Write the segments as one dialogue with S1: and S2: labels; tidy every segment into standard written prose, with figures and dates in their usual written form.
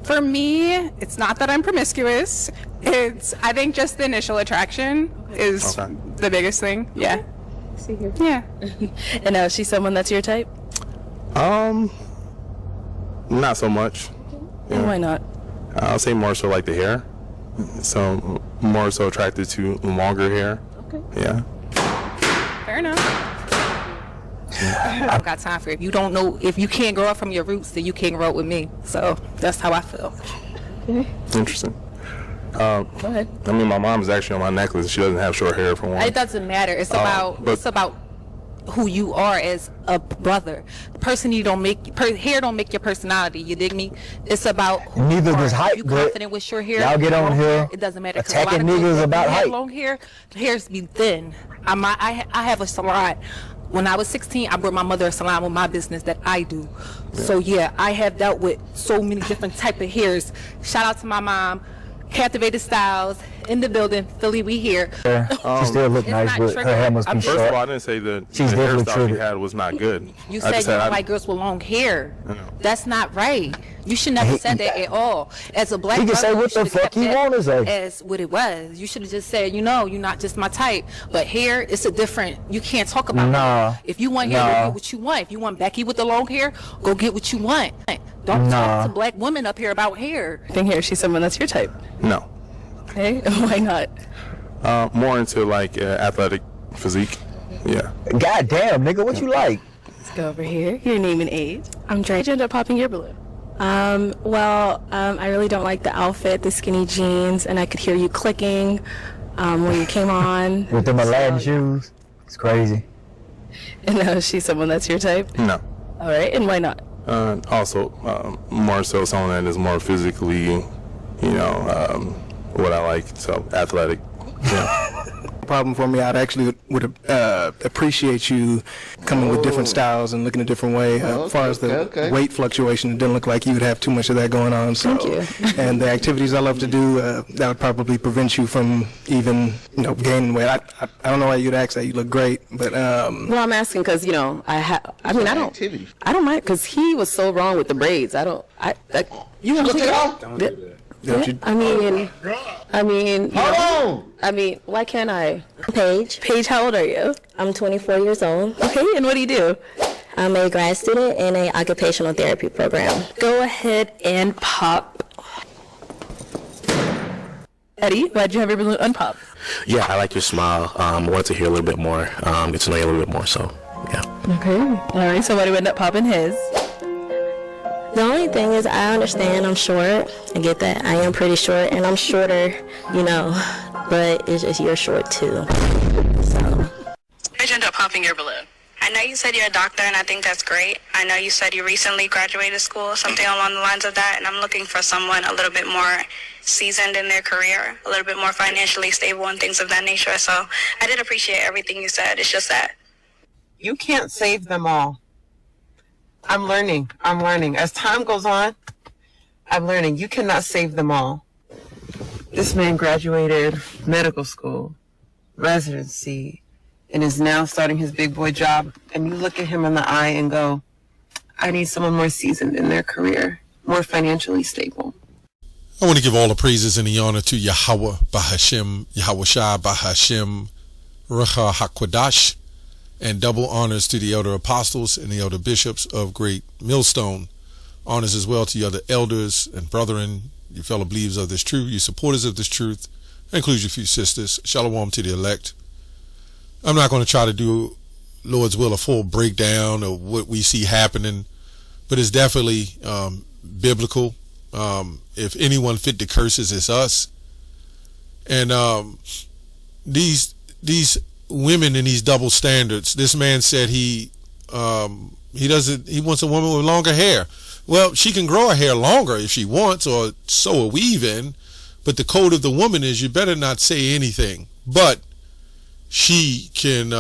S1: For me, it's not that I'm promiscuous. I think just the initial attraction is the biggest thing. Yeah.
S2: See here.
S1: Yeah.
S2: And is she someone that's your type?
S3: Not so much.
S2: And why not?
S3: I'll say more so like the hair. So more so attracted to longer hair.
S2: Okay.
S3: Yeah.
S1: Fair enough. I've got time for it. If you don't know, if you can't grow up from your roots, then you can't grow up with me. So that's how I feel.
S2: Okay.
S3: Interesting.
S2: Go ahead.
S3: I mean, my mom's actually on my necklace. She doesn't have short hair for one.
S1: It doesn't matter. It's about who you are as a brother. Hair don't make your personality. You dig me? It's about who
S4: Neither
S1: you are.
S4: does height.
S1: If you confident with your hair.
S4: Y'all get on here.
S1: It doesn't matter.
S4: Attacking niggas about height.
S1: Long hair, the hairs be thin. I have a salon. When I was 16, I brought my mother a salon with my business that I do. Yeah. So yeah, I have dealt with so many different type of hairs. Shout out to my mom. Captivated Styles in the building. Philly, we here.
S4: She still look nice, but her hair must be short.
S3: First of all, I didn't say the hairstyle she had was not good.
S1: You said you don't like girls with long hair. That's not right. You should never said that at all. As a black brother,
S4: he can say what the fuck he want to say.
S1: As what it was. You should have just said, you're not just my type. But hair, it's a different. You can't talk about that. If you want hair, go get what you want. If you want Becky with the long hair, go get what you want. Don't talk to black women up here about hair.
S2: I think here she's someone that's your type.
S3: No.
S2: Okay, why not?
S3: More into like athletic physique. Yeah.
S4: God damn, nigga, what you like?
S2: Let's go over here. Your name and age. I'm Dre. Did you end up popping your balloon?
S5: I really don't like the outfit, the skinny jeans, and I could hear you clicking when you came on.
S4: With them Aladdin shoes. It's crazy.
S2: And is she someone that's your type?
S3: No.
S2: All right, and why not?
S3: Also, more so someone that is more physically, what I like, so athletic. Yeah.
S6: Problem for me, I'd actually would appreciate you coming with different styles and looking a different way. As far as the weight fluctuation, it didn't look like you would have too much of that going on. So,
S2: thank you.
S6: And the activities I love to do, that would probably prevent you from even, gaining weight. I don't know why you'd ask that. You look great, but
S2: well, I'm asking because I don't mind because he was so wrong with the braids. You want to look it up?
S5: Yeah, why can't I?
S2: Paige, how old are you?
S5: I'm 24 years old.
S2: Okay, and what do you do?
S5: I'm a grad student in an occupational therapy program.
S2: Go ahead and pop. Eddie, why'd you have your balloon unpop?
S7: Yeah, I like your smile. I wanted to hear a little bit more, get to know you a little bit more, so yeah.
S2: Okay, all right, so why do you end up popping his?
S5: The only thing is I understand I'm short. I get that. I am pretty short, and I'm shorter, but it's just you're short too. So.
S8: Why'd you end up popping your balloon? I know you said you're a doctor, and I think that's great. I know you said you recently graduated school, something along the lines of that, and I'm looking for someone a little bit more seasoned in their career, a little bit more financially stable and things of that nature. So I did appreciate everything you said. It's just that
S9: you can't save them all. I'm learning. As time goes on, I'm learning. You cannot save them all. This man graduated medical school, residency, and is now starting his big boy job. And you look at him in the eye and go, I need someone more seasoned in their career, more financially stable.
S10: I want to give all the praises and the honor to Yahweh Bahashim, Yahweh Shai Bahashim, Ruach HaKodesh, and double honors to the elder apostles and the elder bishops of Great Millstone. Honors as well to your other elders and brethren, you fellow believers of this truth, you supporters of this truth, includes your few sisters. Shalom to the elect. I'm not going to try to do, Lord's will, a full breakdown of what we see happening, but it's definitely biblical. If anyone fit the curses, it's us. And these women in these double standards. This man said he wants a woman with longer hair. Well, she can grow her hair longer if she wants, or sew a weave in, but the code of the woman is you better not say anything. But she can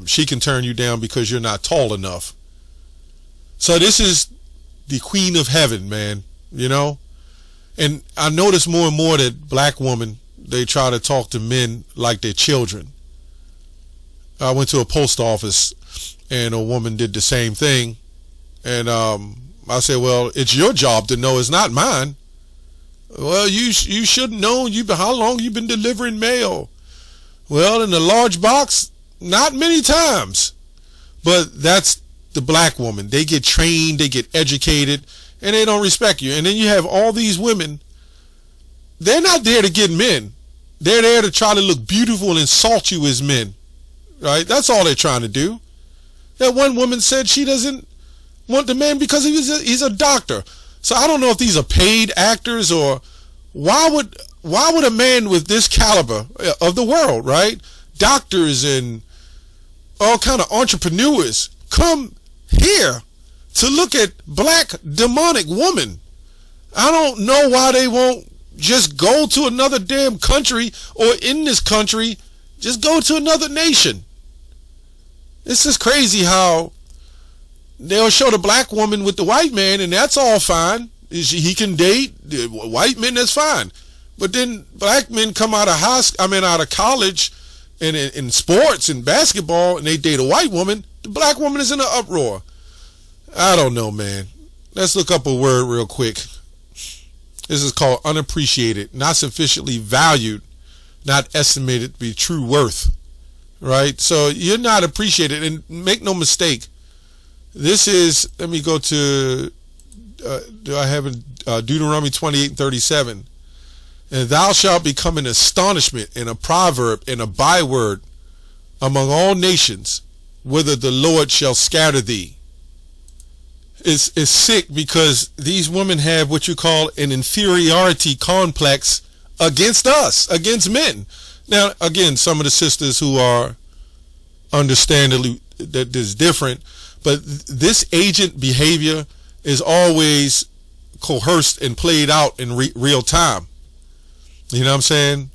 S10: she can turn you down because you're not tall enough. So this is the queen of heaven, man, and I notice more and more that black women, they try to talk to men like they're children. I went to a post office and a woman did the same thing. And I said, well, it's your job to know. It's not mine. Well, you should know. How long you been delivering mail? Well, in a large box, not many times. But that's the black woman. They get trained, they get educated, and they don't respect you. And then you have all these women. They're not there to get men. They're there to try to look beautiful and insult you as men. Right? That's all they're trying to do. That one woman said she doesn't want the man because he's a doctor. So I don't know if these are paid actors, or why would a man with this caliber of the world, right? Doctors and all kind of entrepreneurs come here to look at black demonic woman. I don't know why they won't just go to another damn country, or in this country, just go to another nation. It's just crazy how they'll show the black woman with the white man, and that's all fine. He can date white men, that's fine. But then black men come out of college and in sports and basketball, and they date a white woman. The black woman is in an uproar. I don't know, man. Let's look up a word real quick. This is called unappreciated, not sufficiently valued, not estimated to be true worth. Right? So you're not appreciated, and make no mistake. This is, let me go to, do I have Deuteronomy 28:37. And thou shalt become an astonishment and a proverb and a byword among all nations, whither the Lord shall scatter thee. It's sick, because these women have what you call an inferiority complex against us, against men. Now, again, some of the sisters who are understandably that is different, but this agent behavior is always coerced and played out in real time. You know what I'm saying?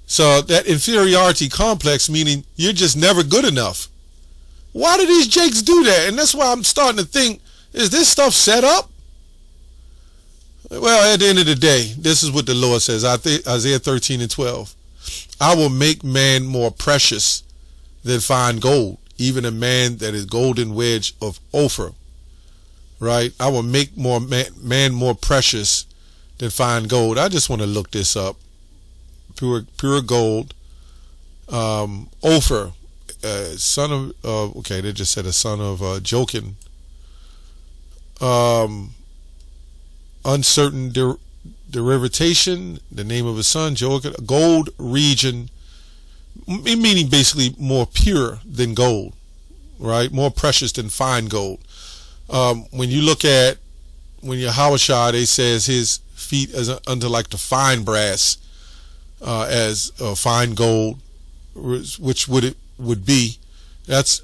S10: So that inferiority complex, meaning you're just never good enough. Why do these jakes do that? And that's why I'm starting to think, is this stuff set up? Well, at the end of the day, this is what the Lord says, Isaiah 13:12. I will make man more precious than fine gold, even a man that is golden wedge of Ophir. Right? I will make man more precious than fine gold. I just want to look this up. Pure gold. Ophir, son of, okay, they just said a son of Jokin. Uncertain derivation, the name of his son, Jokin. Gold region, meaning basically more pure than gold, right? More precious than fine gold. When you look at, when Yahushua, they says his feet is under like the fine brass, as fine gold, which would be, that's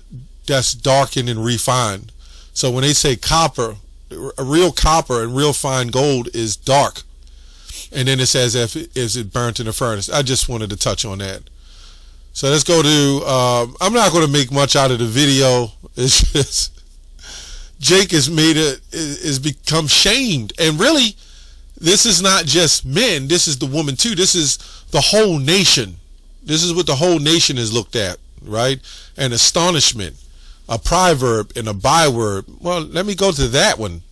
S10: darkened and refined. So when they say copper, a real copper and real fine gold is dark, and then it says is it burnt in the furnace. I just wanted to touch on that. So let's go to, I'm not going to make much out of the video. It's just, Jake is become shamed. And really, this is not just men. This is the woman too. This is the whole nation. This is what the whole nation is looked at, right? An astonishment, a proverb, and a byword. Well, let me go to that one.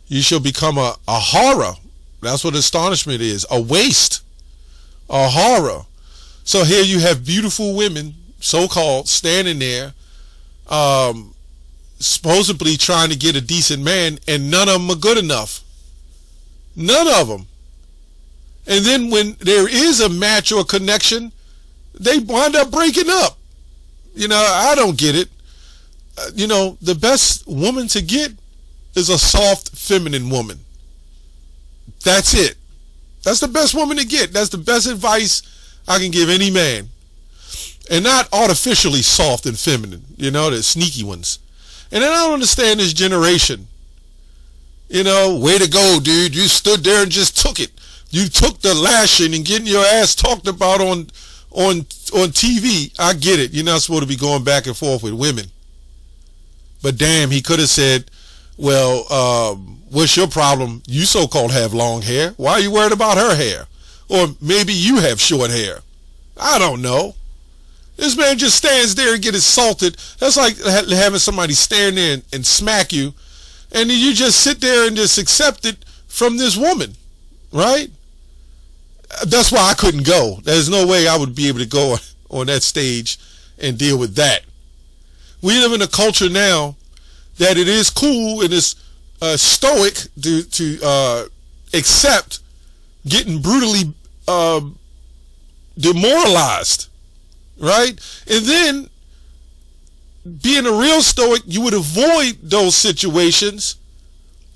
S10: You shall become a horror. That's what astonishment is. A waste. A horror. So here you have beautiful women, so-called, standing there, supposedly trying to get a decent man, and none of them are good enough. None of them. And then when there is a match or connection, they wind up breaking up. You know, I don't get it. You know, the best woman to get is a soft, feminine woman. That's it. That's the best woman to get. That's the best advice I can give any man. And not artificially soft and feminine, you know, the sneaky ones. And then I don't understand this generation. You know, way to go, dude. You stood there and just took it. You took the lashing and getting your ass talked about on TV. I get it. You're not supposed to be going back and forth with women. But damn, he could have said, well, what's your problem? You so-called have long hair. Why are you worried about her hair? Or maybe you have short hair. I don't know. This man just stands there and get assaulted. That's like having somebody stand there and smack you, and then you just sit there and just accept it from this woman, right? That's why I couldn't go. There's no way I would be able to go on that stage and deal with that. We live in a culture now that it is cool and it's stoic to accept getting brutally demoralized, right? And then being a real stoic, you would avoid those situations,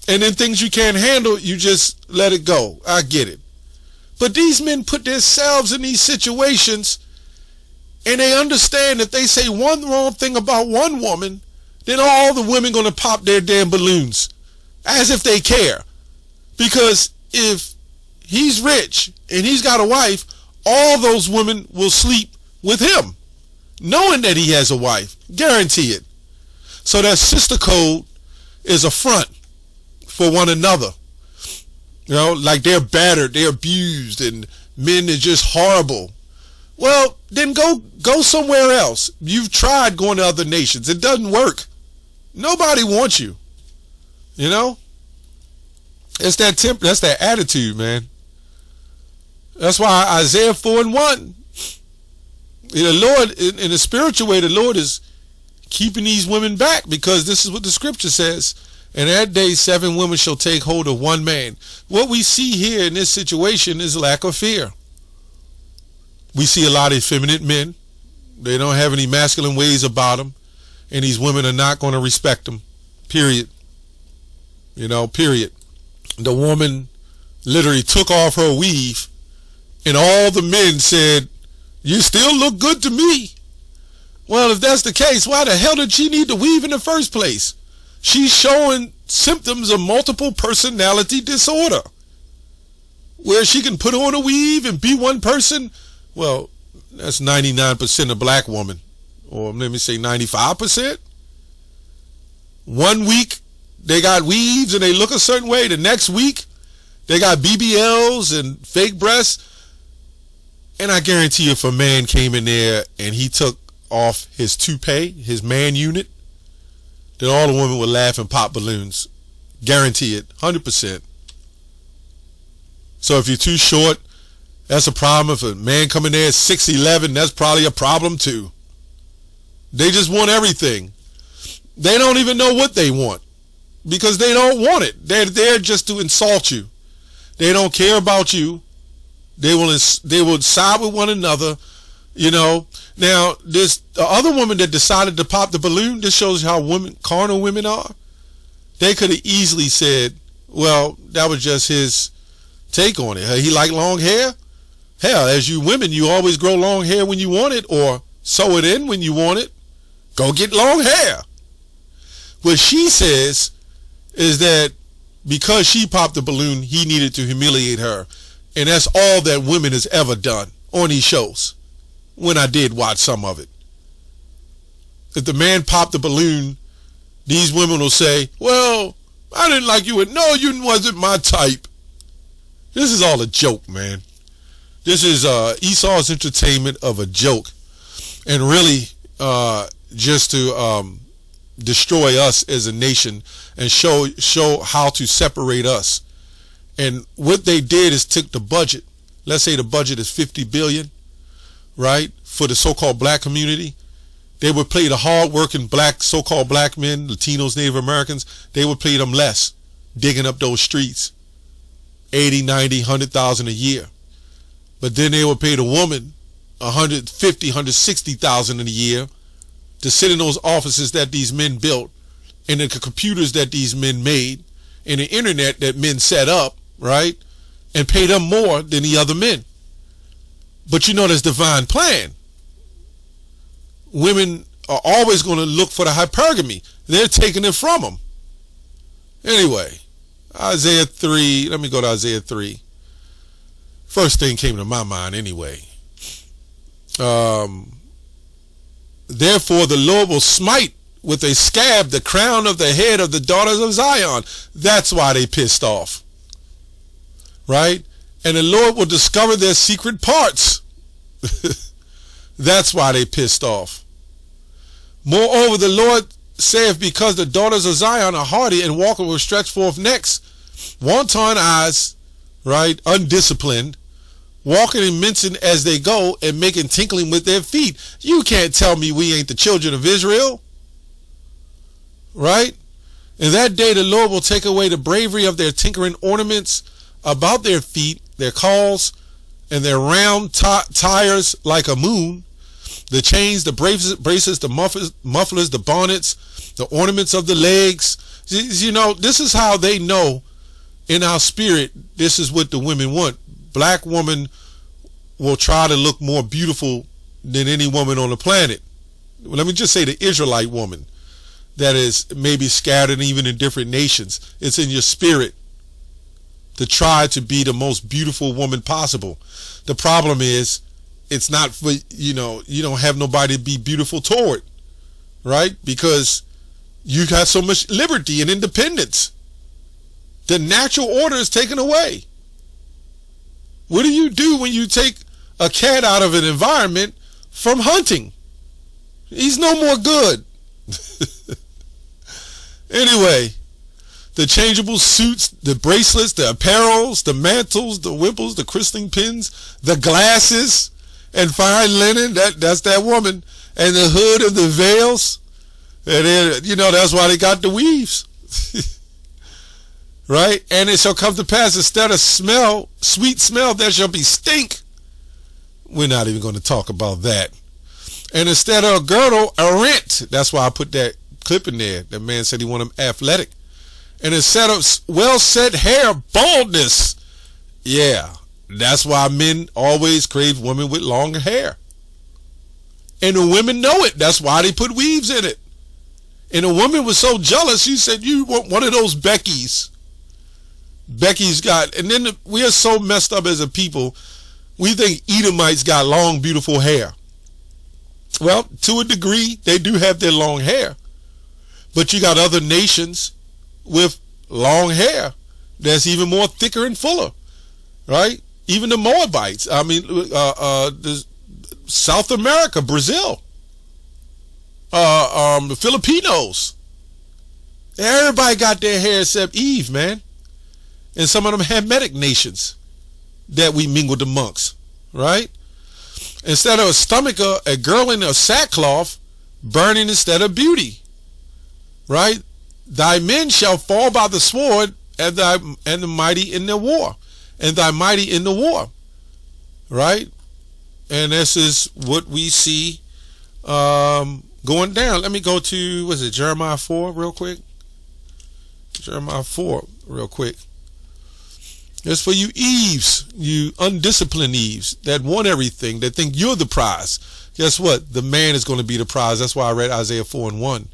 S10: and then things you can't handle, you just let it go. I get it. But these men put themselves in these situations, and they understand that they say one wrong thing about one woman, then all the women going to pop their damn balloons, as if they care. Because if he's rich and he's got a wife, all those women will sleep with him, knowing that he has a wife. Guarantee it. So that sister code is a front for one another. You know, like they're battered, they're abused, and men are just horrible. Well, then go somewhere else. You've tried going to other nations. It doesn't work. Nobody wants you. You know? It's that that's that attitude, man. That's why Isaiah 4:1. The Lord, in a spiritual way, the Lord is keeping these women back, because this is what the scripture says. And that day 7 women shall take hold of one man. What we see here in this situation is lack of fear. We see a lot of effeminate men. They don't have any masculine ways about them. And these women are not going to respect them. Period. You know, period. The woman literally took off her weave, and all the men said, "You still look good to me." Well, if that's the case, why the hell did she need to weave in the first place? She's showing symptoms of multiple personality disorder, where she can put on a weave and be one person. Well, that's 99% of black women, or let me say 95%. 1 week they got weaves and they look a certain way. The next week they got BBLs and fake breasts. And I guarantee you, if a man came in there and he took off his toupee, his man unit, then all the women would laugh and pop balloons. Guarantee it, 100%. So if you're too short, that's a problem. If a man coming there is 6'11", that's probably a problem too. They just want everything. They don't even know what they want, because they don't want it. They're there just to insult you. They don't care about you. They will side with one another, you know. Now, the other woman that decided to pop the balloon, this shows you how carnal women are. They could have easily said, well, that was just his take on it. He liked long hair. Hell, as you women, you always grow long hair when you want it, or sew it in when you want it. Go get long hair. What she says is that because she popped the balloon, he needed to humiliate her. And that's all that women has ever done on these shows, when I did watch some of it. If the man popped the balloon, these women will say, well, I didn't like you. No, you wasn't my type. This is all a joke, man. This is Esau's entertainment of a joke. And really just to destroy us as a nation and show how to separate us. And what they did is took the budget. Let's say the budget is $50 billion, right, for the so-called black community. They would pay the hard-working black, so-called black men, Latinos, Native Americans. They would pay them less, digging up those streets, 80, 90, 100,000 a year. But then they would pay the woman 150, 160,000 in a year to sit in those offices that these men built, and the computers that these men made, and the internet that men set up, right, and pay them more than the other men. But you know, there's divine plan. Women are always going to look for the hypergamy. They're taking it from them. Anyway, Isaiah 3. Let me go to Isaiah 3. First thing came to my mind anyway. Therefore the Lord will smite with a scab the crown of the head of the daughters of Zion. That's why they pissed off. Right? And the Lord will discover their secret parts. That's why they pissed off. Moreover, the Lord saith, because the daughters of Zion are hardy and walking with stretched forth necks, wanton eyes, right, undisciplined, walking and mincing as they go and making tinkling with their feet. You can't tell me we ain't the children of Israel, right? In that day the Lord will take away the bravery of their tinkering ornaments about their feet, their calls, and their round tires like a moon, the chains, the braces, the mufflers, the bonnets, the ornaments of the legs. You know, this is how they know in our spirit, this is what the women want. Black woman will try to look more beautiful than any woman on the planet. Let me just say the Israelite woman that is maybe scattered even in different nations. It's in your spirit to try to be the most beautiful woman possible. The problem is, it's not for, you know, you don't have nobody to be beautiful toward, right? Because you got so much liberty and independence. The natural order is taken away. What do you do when you take a cat out of an environment from hunting? He's no more good. Anyway, the changeable suits, the bracelets, the apparels, the mantles, the wimples, the crystalline pins, the glasses, and fine linen, that's that woman, and the hood and the veils. And then, you know, that's why they got the weaves. Right? And it shall come to pass, instead of smell, sweet smell, there shall be stink. We're not even going to talk about that. And instead of a girdle, a rent. That's why I put that clip in there. That man said he wanted him athletic. And instead of well-set hair, baldness. Yeah, that's why men always crave women with long hair. And the women know it. That's why they put weaves in it. And the woman was so jealous, she said, you want one of those Beckys. Becky's got, and then we are so messed up as a people, we think Edomites got long, beautiful hair. Well, to a degree, they do have their long hair. But you got other nations with long hair that's even more thicker and fuller, right? Even the Moabites. I mean, South America, Brazil, the Filipinos. Everybody got their hair except Eve, man. And some of them Hamitic nations that we mingled amongst, right? Instead of a stomacher, a girl in a sackcloth, burning instead of beauty, right? Thy men shall fall by the sword, and the mighty in the war, and thy mighty in the war, right? And this is what we see going down. Let me go to, was it Jeremiah 4 real quick? Jeremiah 4 real quick. It's for you Eves, you undisciplined Eves that want everything, that think you're the prize. Guess what? The man is going to be the prize. That's why I read Isaiah 4:1.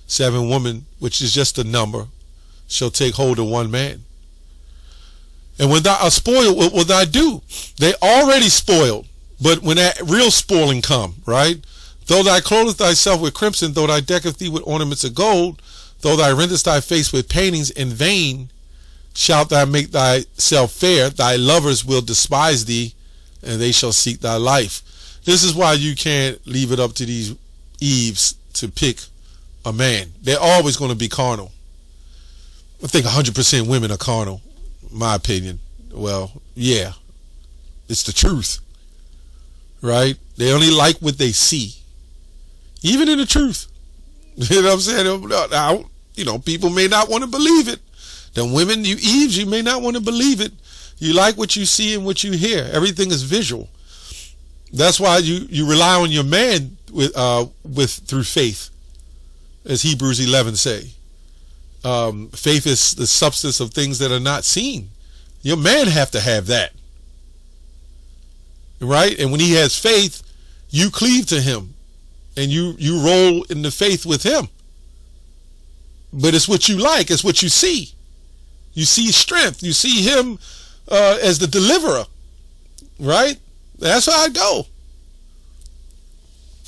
S10: 7 women, which is just a number, shall take hold of one man. And when thou art spoiled, what will thou do? They already spoiled, but when that real spoiling come, right? Though thou clothest thyself with crimson, though thou deckest thee with ornaments of gold, though thou rendest thy face with paintings in vain, shalt thou make thyself fair, thy lovers will despise thee, and they shall seek thy life. This is why you can't leave it up to these Eves to pick a man. They're always going to be carnal. I think 100% women are carnal, in my opinion. Well, yeah, it's the truth, right? They only like what they see, even in the truth. You know what I'm saying? Now, you know, people may not want to believe it. The women, you Eves, you may not want to believe it. You like what you see and what you hear. Everything is visual. That's why you rely on your man through faith, as Hebrews 11 say. Faith is the substance of things that are not seen. Your man have to have that, right? And when he has faith, you cleave to him, and you roll in the faith with him. But it's what you like. It's what you see. You see strength. You see him as the deliverer, right? That's how I go.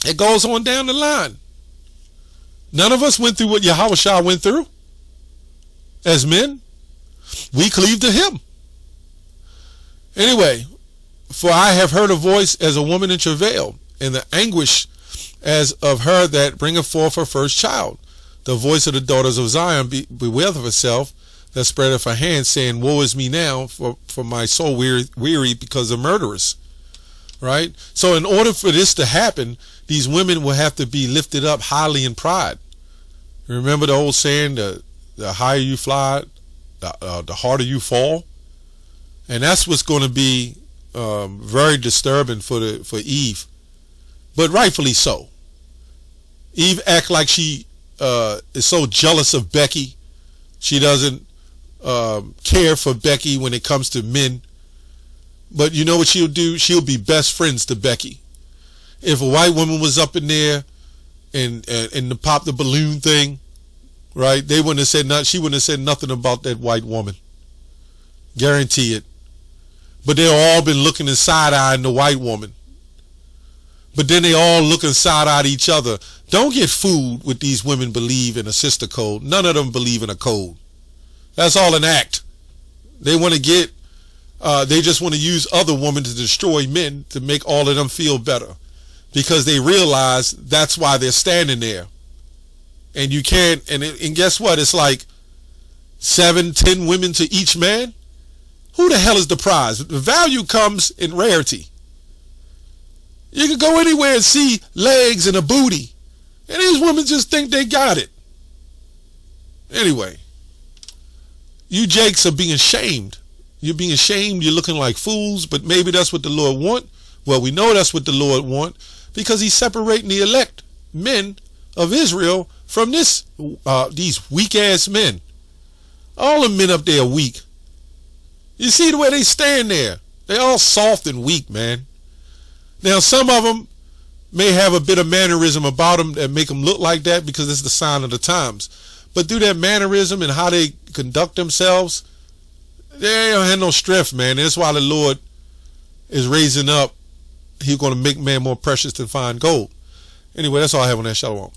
S10: It goes on down the line. None of us went through what Yahushua went through as men. We cleave to him. Anyway, for I have heard a voice as a woman in travail, and the anguish as of her that bringeth forth her first child. the voice of the daughters of Zion beware of herself, that spreadeth her hand, saying, woe is me now, for my soul weary because of murderers. Right? So in order for this to happen, these women will have to be lifted up highly in pride. Remember the old saying, the higher you fly, the harder you fall? And that's what's going to be very disturbing for Eve. But rightfully so. Eve act like she is so jealous of Becky. She doesn't care for Becky when it comes to men. But you know what she'll do? She'll be best friends to Becky. If a white woman was up in there and to pop the balloon thing, right? They wouldn't have said nothing. She wouldn't have said nothing about that white woman. Guarantee it. But they all been looking and side-eyeing the white woman. But then they all looking side-eyed each other. Don't get fooled with these women believe in a sister code. None of them believe in a code. That's all an act. They want to get, they just want to use other women to destroy men to make all of them feel better. Because they realize that's why they're standing there. And you can't, and guess what? It's like 7, 10 women to each man. Who the hell is the prize? The value comes in rarity. You can go anywhere and see legs and a booty. And these women just think they got it. Anyway, you Jakes are being shamed. You're being shamed. You're looking like fools, but maybe that's what the Lord want. Well, we know that's what the Lord want because he's separating the elect men of Israel from these weak-ass men. All the men up there are weak. You see the way they stand there? They all soft and weak, man. Now, some of them may have a bit of mannerism about them that make them look like that because it's the sign of the times. But through that mannerism and how they conduct themselves, they don't have no strength, man. That's why the Lord is raising up. He's going to make man more precious than fine gold. Anyway, that's all I have on that. Shalom.